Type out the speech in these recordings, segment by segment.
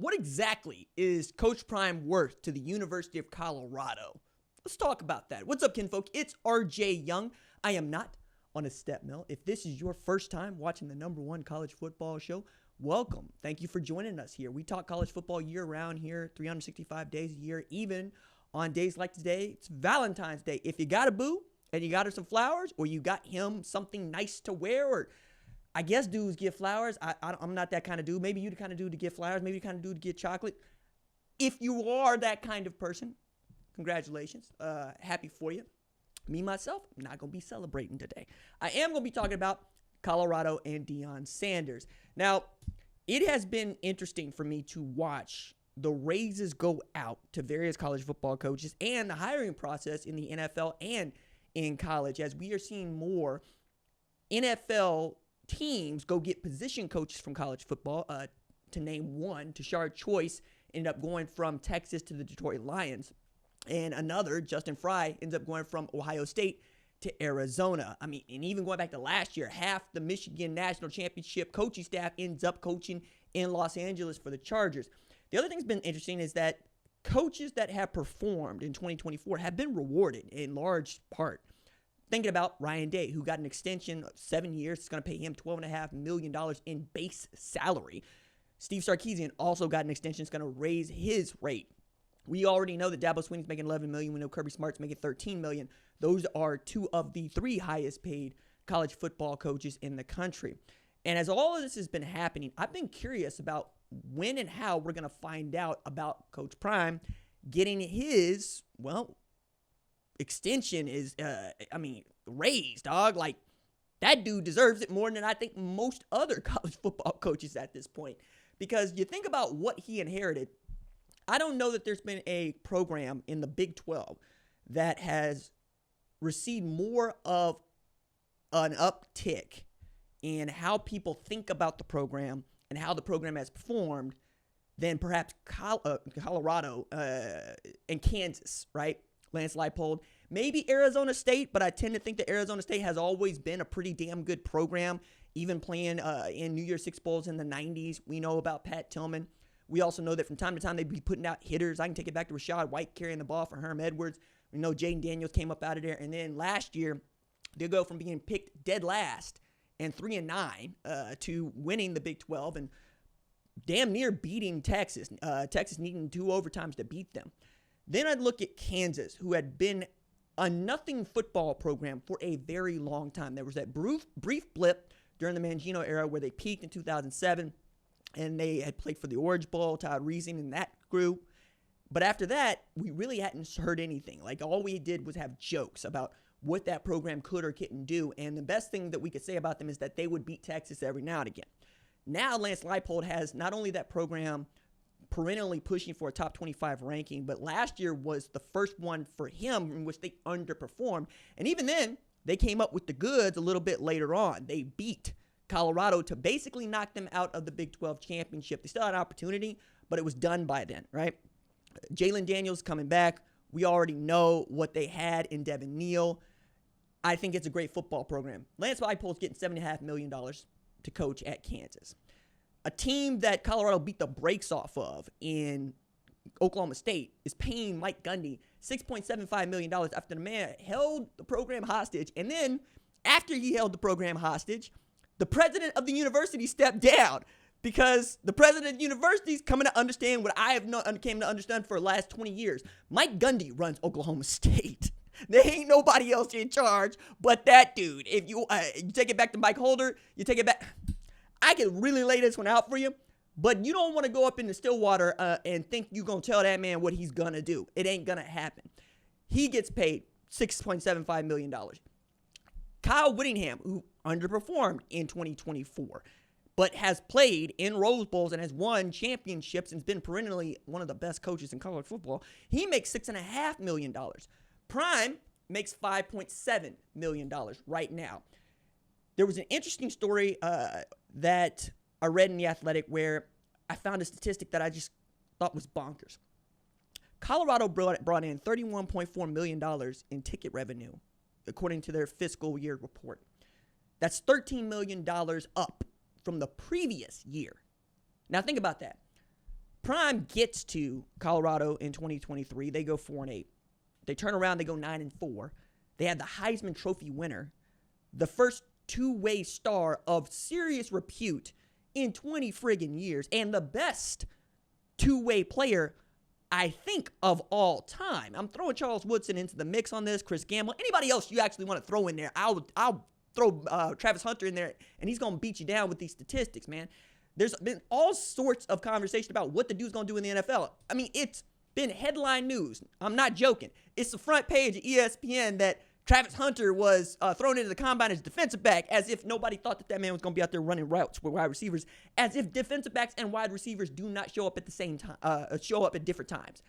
What exactly is Coach Prime worth to the University of Colorado? Let's talk about that. What's up, kinfolk? It's RJ Young. I am not on a step mill. If this is your first time watching the #1 college football show, welcome. Thank you for joining us here. We talk college football year-round here, 365 days a year, even on days like today. It's Valentine's Day. If you got a boo and you got her some flowers, or you got him something nice to wear, or I guess dudes give flowers. I'm not that kind of dude. Maybe you the kind of dude to get flowers. Maybe you the kind of dude to get chocolate. If you are that kind of person, congratulations. Happy for you. Me, myself, I'm not going to be celebrating today. I am going to be talking about Colorado and Deion Sanders. Now, it has been interesting for me to watch the raises go out to various college football coaches and the hiring process in the NFL and in college, as we are seeing more NFL teams go get position coaches from college football. To name one, Tashard Choice ended up going from Texas to the Detroit Lions. And another, Justin Fry, ends up going from Ohio State to Arizona. I mean, and even going back to last year, half the Michigan National Championship coaching staff ends up coaching in Los Angeles for the Chargers. The other thing that's been interesting is that coaches that have performed in 2024 have been rewarded in large part. Thinking about Ryan Day, who got an extension of 7 years. It's going to pay him $12.5 million in base salary. Steve Sarkisian also got an extension. It's going to raise his rate. We already know that Dabo Swinney's making $11 million. We know Kirby Smart's making $13 million. Those are two of the three highest paid college football coaches in the country. And as all of this has been happening, I've been curious about when and how we're going to find out about Coach Prime getting his, extension is, raised, dog. Like, that dude deserves it more than I think most other college football coaches at this point. Because you think about what he inherited. I don't know that there's been a program in the Big 12 that has received more of an uptick in how people think about the program and how the program has performed than perhaps Colorado and Kansas, right? Lance Leipold. Maybe Arizona State, but I tend to think that Arizona State has always been a pretty damn good program, even playing in New Year's Six Bowls in the 90s. We know about Pat Tillman. We also know that from time to time they'd be putting out hitters. I can take it back to Rashad White carrying the ball for Herm Edwards. We know Jaden Daniels came up out of there. And then last year, they'll go from being picked dead last and 3-9 to winning the Big 12 and damn near beating Texas. Texas needing 2 overtimes to beat them. Then I'd look at Kansas, who had been a nothing football program for a very long time. There was that brief blip during the Mangino era where they peaked in 2007, and they had played for the Orange Bowl, Todd Reesing and that group. But after that, we really hadn't heard anything. Like, all we did was have jokes about what that program could or couldn't do. And the best thing that we could say about them is that they would beat Texas every now and again. Now Lance Leipold has not only that program perennially pushing for a top 25 ranking, but last year was the first one for him in which they underperformed. And even then, they came up with the goods a little bit later on. They beat Colorado to basically knock them out of the Big 12 championship. They still had an opportunity, but it was done by then, right? Jalen Daniels coming back. We already know what they had in Devin Neal. I think it's a great football program. Lance Leipold's getting $7.5 million to coach at Kansas. A team that Colorado beat the brakes off of in Oklahoma State is paying Mike Gundy $6.75 million after the man held the program hostage. And then after he held the program hostage, the president of the university stepped down because the president of the university is coming to understand what I have came to understand for the last 20 years. Mike Gundy runs Oklahoma State. There ain't nobody else in charge but that dude. If you take it back to Mike Holder, you take it back. I can really lay this one out for you, but you don't want to go up into Stillwater and think you're going to tell that man what he's going to do. It ain't going to happen. He gets paid $6.75 million. Kyle Whittingham, who underperformed in 2024, but has played in Rose Bowls and has won championships and has been perennially one of the best coaches in college football, he makes $6.5 million. Prime makes $5.7 million right now. There was an interesting story that I read in The Athletic where I found a statistic that I just thought was bonkers. Colorado brought in $31.4 million in ticket revenue, according to their fiscal year report. That's $13 million up from the previous year. Now think about that. Prime gets to Colorado in 2023. They go 4-8. They turn around. They go 9-4. They had the Heisman Trophy winner, the first two-way star of serious repute in 20 friggin' years, and the best two-way player, I think, of all time. I'm throwing Charles Woodson into the mix on this, Chris Gamble. Anybody else you actually want to throw in there, I'll throw Travis Hunter in there, and he's going to beat you down with these statistics, man. There's been all sorts of conversation about what the dude's going to do in the NFL. I mean, it's been headline news. I'm not joking. It's the front page of ESPN that Travis Hunter was thrown into the combine as defensive back, as if nobody thought that man was going to be out there running routes with wide receivers, as if defensive backs and wide receivers do not show up at the same time, show up at different times.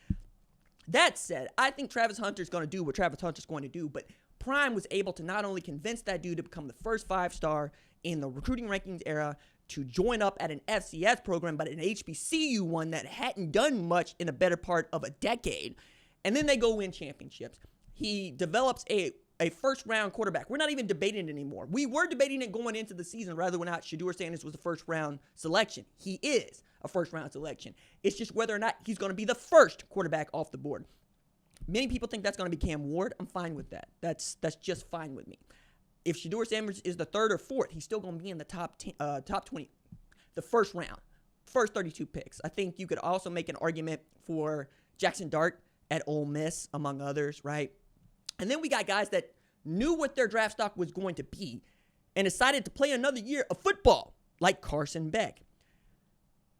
That said, I think Travis Hunter's going to do what Travis Hunter's going to do, but Prime was able to not only convince that dude to become the first 5-star in the recruiting rankings era, to join up at an FCS program, but an HBCU one that hadn't done much in the better part of a decade. And then they go win championships. He develops a first-round quarterback. We're not even debating it anymore. We were debating it going into the season, whether or not Shedeur Sanders was a first-round selection. He is a first-round selection. It's just whether or not he's going to be the first quarterback off the board. Many people think that's going to be Cam Ward. I'm fine with that. That's just fine with me. If Shedeur Sanders is the third or fourth, he's still going to be in the top 20, the first round, first 32 picks. I think you could also make an argument for Jackson Dart at Ole Miss, among others, right? And then we got guys that knew what their draft stock was going to be and decided to play another year of football, like Carson Beck.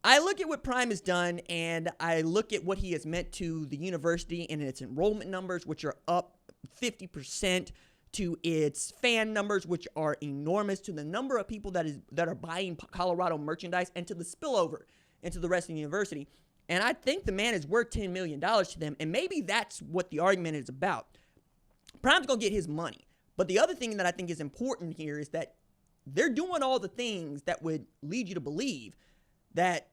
I look at what Prime has done, and I look at what he has meant to the university and its enrollment numbers, which are up 50%, to its fan numbers, which are enormous, to the number of people that are buying Colorado merchandise, and to the spillover into the rest of the university. And I think the man is worth $10 million to them, and maybe that's what the argument is about. Prime's going to get his money. But the other thing that I think is important here is that they're doing all the things that would lead you to believe that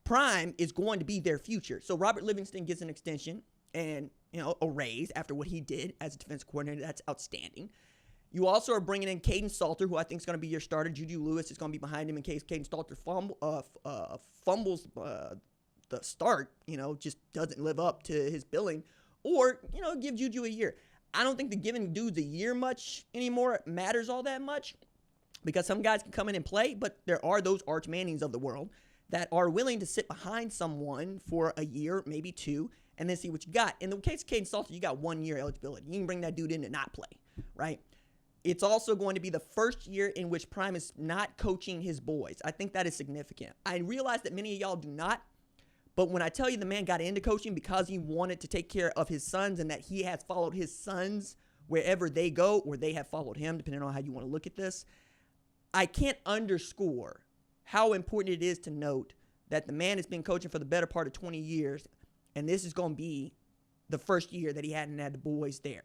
Prime is going to be their future. So Robert Livingston gets an extension and, a raise after what he did as a defensive coordinator. That's outstanding. You also are bringing in Caden Salter, who I think is going to be your starter. Juju Lewis is going to be behind him in case Caden Salter fumbles the start, just doesn't live up to his billing. Or, give Juju a year. I don't think the giving dudes a year much anymore matters all that much, because some guys can come in and play, but there are those Arch Mannings of the world that are willing to sit behind someone for a year, maybe two, and then see what you got. In the case of Caden Salter, you got 1 year eligibility. You can bring that dude in to not play, right? It's also going to be the first year in which Prime is not coaching his boys. I think that is significant. I realize that many of y'all do not, but when I tell you the man got into coaching because he wanted to take care of his sons and that he has followed his sons wherever they go, or they have followed him, depending on how you want to look at this, I can't underscore how important it is to note that the man has been coaching for the better part of 20 years, and this is going to be the first year that he hadn't had the boys there.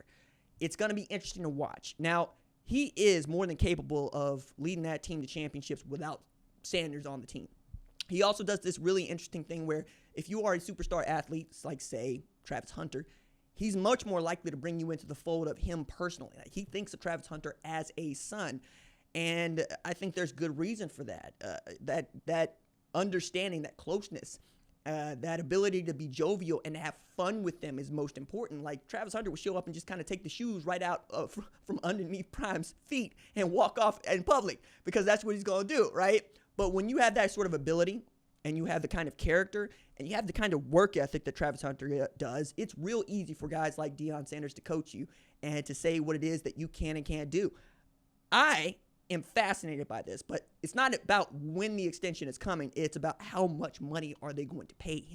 It's going to be interesting to watch. Now, he is more than capable of leading that team to championships without Sanders on the team. He also does this really interesting thing where if you are a superstar athlete, like, say, Travis Hunter, he's much more likely to bring you into the fold of him personally. Like, he thinks of Travis Hunter as a son, and I think there's good reason for that. That understanding, that closeness, that ability to be jovial and to have fun with them is most important. Like, Travis Hunter will show up and just kind of take the shoes right out from underneath Prime's feet and walk off in public because that's what he's going to do, right? But when you have that sort of ability and you have the kind of character and you have the kind of work ethic that Travis Hunter does, it's real easy for guys like Deion Sanders to coach you and to say what it is that you can and can't do. I am fascinated by this, but it's not about when the extension is coming. It's about how much money are they going to pay him.